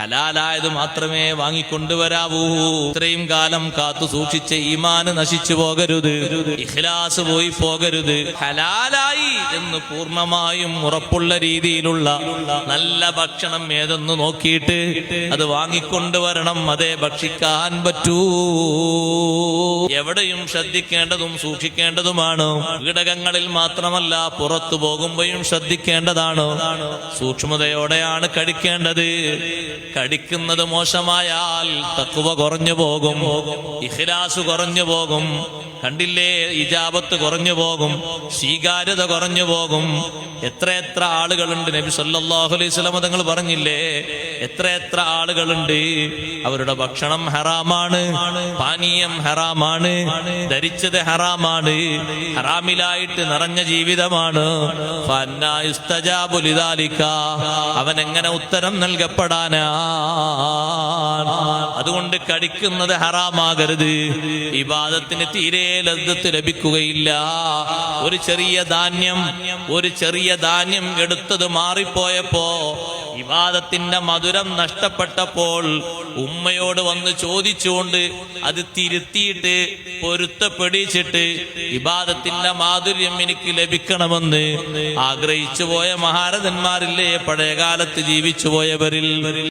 ഹലാലായത് മാത്രമേ വാങ്ങിക്കൊണ്ടുവരാവൂ. ഇത്രയും കാലം കാത്തു സൂക്ഷിച്ച ഈമാന് നശിച്ചു പോകരുത്, ഇഖ്ലാസ് പോയി പോകരുത്. ഹലാലായി എന്ന് പൂർണ്ണമായും ഉറപ്പുള്ള രീതിയിലുള്ള നല്ല ഭക്ഷണം ഏതെന്ന് നോക്കിയിട്ട് അത് വാങ്ങിക്കൊണ്ടുവരണം, അതേ ഭക്ഷിക്കാൻ പറ്റൂ. എവിടെയും ശ്രദ്ധിക്കേണ്ടതും സൂക്ഷിക്കേണ്ടതുമാണ്. കീടകങ്ങളിൽ മാത്രമല്ല, പുറത്തു പോകുമ്പോഴും ശ്രദ്ധിക്കേണ്ടതാണ്. സൂക്ഷ്മതയോടെയാണ് കഴിക്കേണ്ടത്. കടിക്കുന്നത് മോശമായാൽ തഖ്വ കുറഞ്ഞു പോകും, ഇഖ്ലാസ് കുറഞ്ഞു പോകും. കണ്ടില്ലേ, ഇജാബത്ത് കുറഞ്ഞു പോകും, സ്വീകാര്യത കുറഞ്ഞു പോകും. എത്ര ആളുകളുണ്ട്, നബി സല്ലല്ലാഹു അലൈഹി വസല്ലം തങ്ങൾ പറഞ്ഞില്ലേ, എത്ര ആളുകളുണ്ട് അവരുടെ ഭക്ഷണം ഹറാമാണ്, പാനീയം ഹറാമാണ്, ധരിച്ചത് ഹറാമാണ്, ഹറാമിലായിട്ട് നിറഞ്ഞ ജീവിതമാണ്. ഫഅന്നാ യുസ്തജാബു ലിദാലിക, അവൻ എങ്ങനെ ഉത്തരം നൽകപ്പെടാനാ? അതുകൊണ്ട് കടിക്കുന്നത് ഹറാമാകരുത്. ഇബാദത്തിന് തീരെ ലദ്ദത്ത് ലഭിക്കുകയില്ല. ഒരു ചെറിയ ധാന്യം എടുത്തത് മാറിപ്പോയപ്പോ, ഇബാദത്തിന്റെ മധുരം നഷ്ടപ്പെട്ടപ്പോൾ ഉമ്മയോട് വന്ന് ചോദിച്ചുകൊണ്ട് അത് തിരുത്തിയിട്ട് പൊരുത്തപ്പെടിച്ചിട്ട് ഇബാദത്തിന്റെ മാധുര്യം എനിക്ക് ലഭിക്കണമെന്ന് ആഗ്രഹിച്ചു പോയ മഹാരഥന്മാരില്ലേ, പഴയകാലത്ത് ജീവിച്ചു പോയവരിൽ.